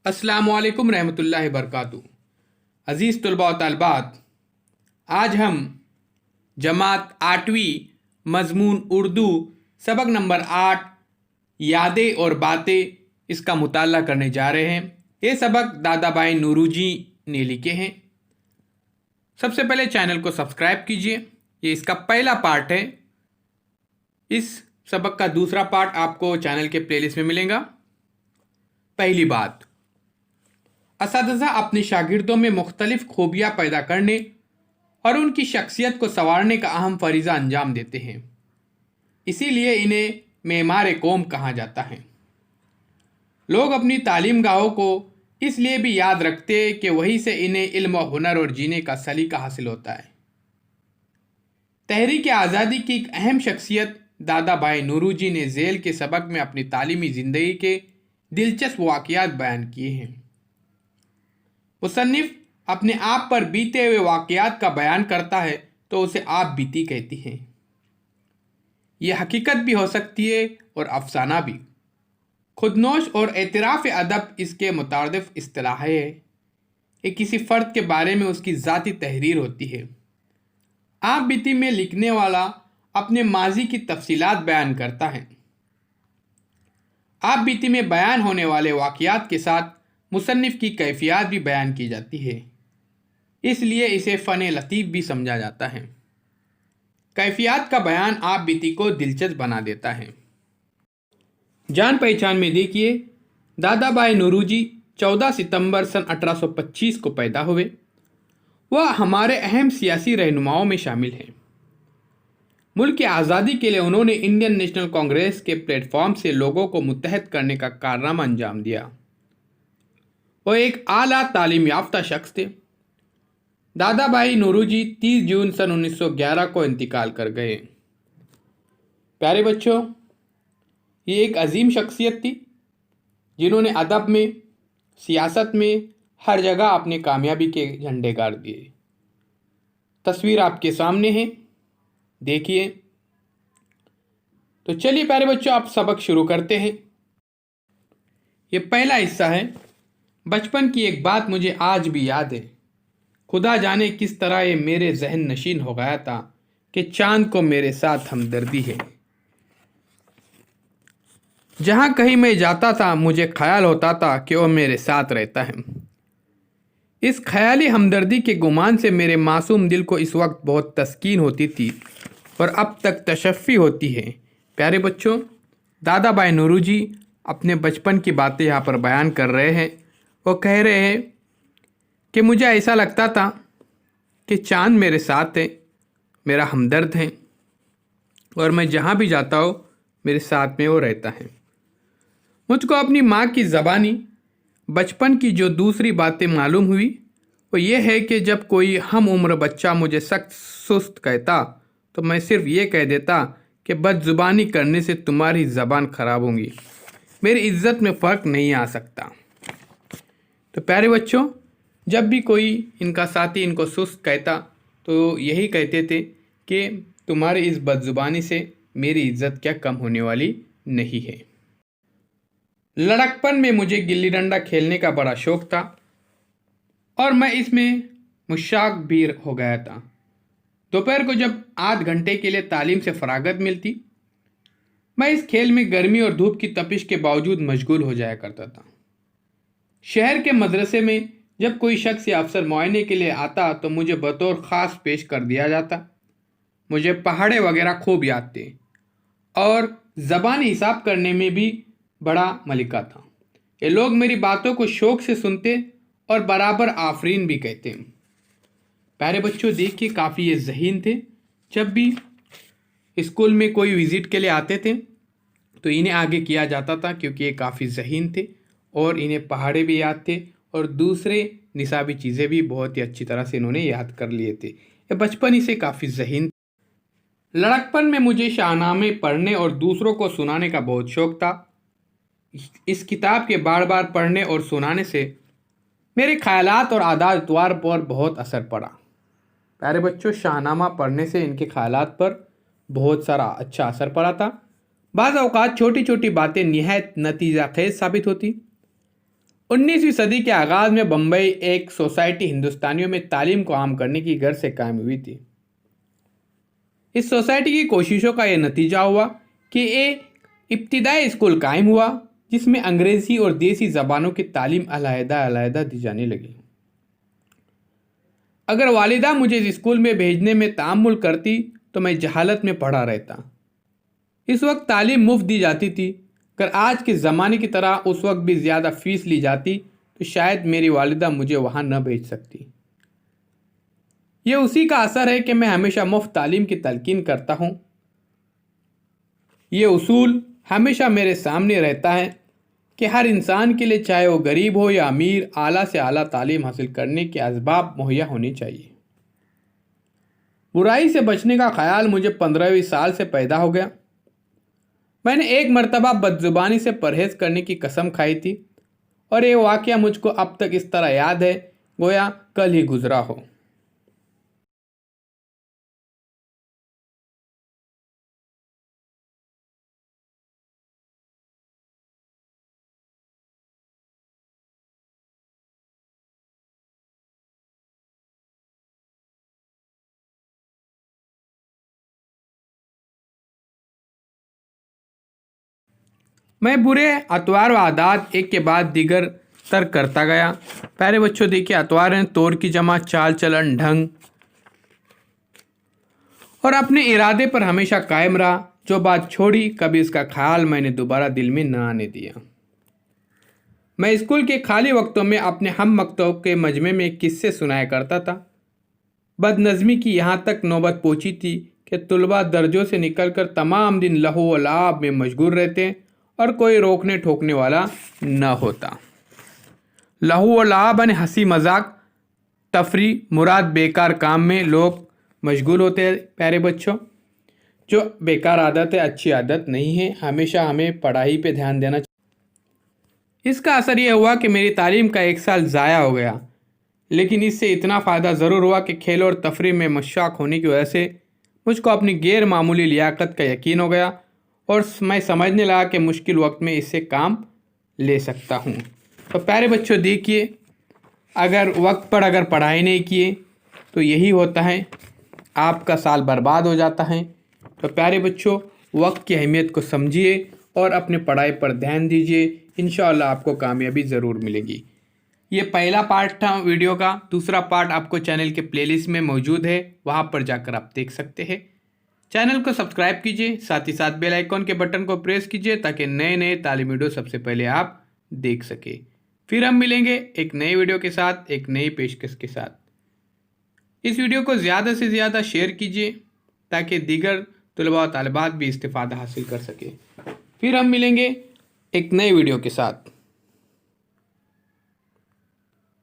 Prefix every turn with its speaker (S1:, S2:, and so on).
S1: अस्सलामुअलैकुम रहमतुल्लाहि बरकातहू। अज़ीज़ तलबा व तालिबात, आज हम जमात 8वीं मज़मून उर्दू सबक नंबर 8 यादें और बातें इसका मुताला करने जा रहे हैं। ये सबक दादा भाई नूरूजी ने लिखे हैं। सबसे पहले चैनल को सब्सक्राइब कीजिए, ये इसका पहला पार्ट है। इस सबक का दूसरा पार्ट आपको चैनल के प्लेलिस्ट में मिलेगा। पहली बात, असातिज़ा अपने शागिर्दों में मुख्तलिफ खूबियाँ पैदा करने और उनकी शख्सियत को संवारने का अहम फरीज़ा अंजाम देते हैं, इसीलिए इन्हें मेमार कौम कहा जाता है। लोग अपनी तालीम गाहों को इसलिए भी याद रखते हैं कि वहीं से इन्हें इल्म व हुनर और जीने का सलीका हासिल होता है। तहरीक आज़ादी की एक अहम शख्सियत दादा भाई नूरूजी ने झेल के सबक में अपनी तालीमी ज़िंदगी के दिलचस्प वाक़यात बयान किए हैं। मुसन्निफ़ अपने आप पर बीते हुए वाक़यात का बयान करता है तो उसे आप बीती कहती हैं। यह हकीकत भी हो सकती है और अफसाना भी। खुदनोश और एतराफ़ अदब इसके मुतारदिफ इस्तिलाह है। ये किसी फ़र्द के बारे में उसकी ज़ाती तहरीर होती है। आप बीती में लिखने वाला अपने माजी की तफसीलात बयान करता है। आप बीती में बयान होने वाले वाक़यात के साथ मुसन्निफ़ की कैफियत भी बयान की जाती है, इसलिए इसे फ़न लतीफ़ भी समझा जाता है। कैफियत का बयान आप बीती को दिलचस्प बना देता है। जान पहचान में देखिए, दादा भाई नूरूजी 14 सितंबर सन 1825 को पैदा हुए। वह हमारे अहम सियासी रहनुमाओं में शामिल हैं। मुल्क की आज़ादी के लिए उन्होंने इंडियन नेशनल कांग्रेस के प्लेटफॉर्म से लोगों को मुत्तहद करने का कारनामा अंजाम दिया। वह एक आला तालीम याफ्ता शख्स थे। दादा भाई नूरूजी 30 जून सन 1911 को इंतकाल कर गए। प्यारे बच्चों, ये एक अजीम शख्सियत थी जिन्होंने अदब में, सियासत में हर जगह अपनी कामयाबी के झंडे गाड़ दिए। तस्वीर आपके सामने है, देखिए। तो चलिए प्यारे बच्चों, आप सबक शुरू करते हैं। ये पहला हिस्सा है। बचपन की एक बात मुझे आज भी याद है। खुदा जाने किस तरह ये मेरे जहन नशीन हो गया था कि चांद को मेरे साथ हमदर्दी है। जहाँ कहीं मैं जाता था मुझे ख्याल होता था कि वो मेरे साथ रहता है। इस ख्याली हमदर्दी के गुमान से मेरे मासूम दिल को इस वक्त बहुत तस्कीन होती थी और अब तक तशफ़ी होती है। प्यारे बच्चों, दादा भाई नूरूजी अपने बचपन की बातें यहाँ पर बयान कर रहे हैं। वो कह रहे हैं कि मुझे ऐसा लगता था कि चांद मेरे साथ है, मेरा हमदर्द है, और मैं जहाँ भी जाता हूँ मेरे साथ में वो रहता है। मुझको अपनी माँ की ज़बानी बचपन की जो दूसरी बातें मालूम हुई वो ये है कि जब कोई हम उम्र बच्चा मुझे सख्त सुस्त कहता तो मैं सिर्फ ये कह देता कि बदजुबानी करने से तुम्हारी ज़बान ख़राब होगी, मेरी इज़्ज़त में फ़र्क नहीं आ सकता। तो प्यारे बच्चों, जब भी कोई इनका साथी इनको सुस्त कहता तो यही कहते थे कि तुम्हारी इस बदजुबानी से मेरी इज़्ज़त क्या कम होने वाली नहीं है। लड़कपन में मुझे गिल्ली डंडा खेलने का बड़ा शौक़ था और मैं इसमें मुशाक भी हो गया था। दोपहर को जब आध घंटे के लिए तालीम से फरागत मिलती, मैं इस खेल में गर्मी और धूप की तपिश के बावजूद मशगूल हो जाया करता था। शहर के मदरसे में जब कोई शख्स या अफसर मुआयने के लिए आता तो मुझे बतौर ख़ास पेश कर दिया जाता। मुझे पहाड़े वगैरह खूब याद थे और ज़बानी हिसाब करने में भी बड़ा मलिका था। ये लोग मेरी बातों को शौक़ से सुनते और बराबर आफरीन भी कहते। प्यारे बच्चों, देखिए काफ़ी ये ज़हीन थे। जब भी स्कूल में कोई विज़िट के लिए आते थे तो इन्हें आगे किया जाता था क्योंकि ये काफ़ी ज़हीन थे और इन्हें पहाड़े भी याद थे और दूसरे निसाबी चीज़ें भी बहुत ही अच्छी तरह से इन्होंने याद कर लिए थे। ये बचपन ही से काफ़ी ज़हीन। लड़कपन में मुझे शाहनामे पढ़ने और दूसरों को सुनाने का बहुत शौक़ था। इस किताब के बार बार पढ़ने और सुनाने से मेरे ख़यालात और आदात अतवार पर बहुत असर पड़ा। प्यारे बच्चों, शाहनामा पढ़ने से इनके ख़यालात पर बहुत सारा अच्छा असर पड़ा था। बाज़ औक़ात छोटी छोटी बातें निहायत नतीजा खेज़ साबित होती 19वीं सदी के आगाज़ में बम्बई एक सोसाइटी हिंदुस्तानियों में तालीम को आम करने की गर्ज से कायम हुई थी। इस सोसाइटी की कोशिशों का यह नतीजा हुआ कि एक इब्तिदाई स्कूल कायम हुआ जिसमें अंग्रेज़ी और देसी ज़बानों की तालीम अलहदा दी जाने लगी। अगर वालिदा मुझे इस स्कूल में भेजने में तामुल करती तो मैं जहालत में पड़ा रहता। इस वक्त तालीम मुफ्त दी जाती थी। अगर आज के ज़माने की तरह उस वक्त भी ज़्यादा फ़ीस ली जाती तो शायद मेरी वालिदा मुझे वहाँ न भेज सकती। ये उसी का असर है कि मैं हमेशा मुफ्त तालीम की तलकीन करता हूँ। ये उसूल हमेशा मेरे सामने रहता है कि हर इंसान के लिए, चाहे वो गरीब हो या अमीर, आला से आला तालीम हासिल करने के असबाब मुहैया होने चाहिए। बुराई से बचने का ख्याल मुझे 15वीं साल से पैदा हो गया। मैंने एक मर्तबा बदजुबानी से परहेज़ करने की कसम खाई थी और ये वाक़या मुझको अब तक इस तरह याद है गोया कल ही गुज़रा हो। मैं बुरे अतवार व आदात एक के बाद दीगर तर्क करता गया। प्यारे बच्चों, देखिए, अतवार हैं तौर की जमा, चाल चलन, ढंग और अपने इरादे पर हमेशा कायम रहा। जो बात छोड़ी कभी इसका ख्याल मैंने दोबारा दिल में न आने दिया। मैं स्कूल के खाली वक्तों में अपने हम मकतों के मजमे में किस्से सुनाया करता था। बदनज़मी की यहाँ तक नौबत पहुँची थी कि तुलबा दर्जों से निकलकर तमाम दिन लहू व लाभ में मशगूल रहते और कोई रोकने ठोकने वाला न होता। लहू व लाभ यानी हंसी मजाक, तफरी, मुराद बेकार काम में लोग मशगूल होते हैं। प्यारे बच्चों, जो बेकार आदत है अच्छी आदत नहीं है। हमेशा हमें पढ़ाई पे ध्यान देना चाहिए। इसका असर यह हुआ कि मेरी तालीम का एक साल ज़ाया हो गया, लेकिन इससे इतना फ़ायदा ज़रूर हुआ कि खेल और तफरी में मशाक होने की वजह से मुझको अपनी गैर मामूली लियाकत का यकीन हो गया और मैं समझने लगा कि मुश्किल वक्त में इससे काम ले सकता हूँ। तो प्यारे बच्चों, देखिए, अगर वक्त पर अगर पढ़ाई नहीं किए तो यही होता है, आपका साल बर्बाद हो जाता है। तो प्यारे बच्चों, वक्त की अहमियत को समझिए और अपने पढ़ाई पर ध्यान दीजिए। इंशाअल्लाह आपको कामयाबी ज़रूर मिलेगी। ये पहला पार्ट था वीडियो का। दूसरा पार्ट आपको चैनल के प्लेलिस्ट में मौजूद है, वहाँ पर जाकर आप देख सकते हैं। चैनल को सब्सक्राइब कीजिए, साथ ही साथ बेल आइकॉन के बटन को प्रेस कीजिए ताकि नए नए तालीमी वीडियो सबसे पहले आप देख सके। फिर हम मिलेंगे एक नए वीडियो के साथ, एक नई पेशकश के साथ। इस वीडियो को ज़्यादा से ज़्यादा शेयर कीजिए ताकि दीगर तलबा व तालिबात भी इस्तिफ़ादा हासिल कर सके। फिर हम मिलेंगे एक नए वीडियो के साथ।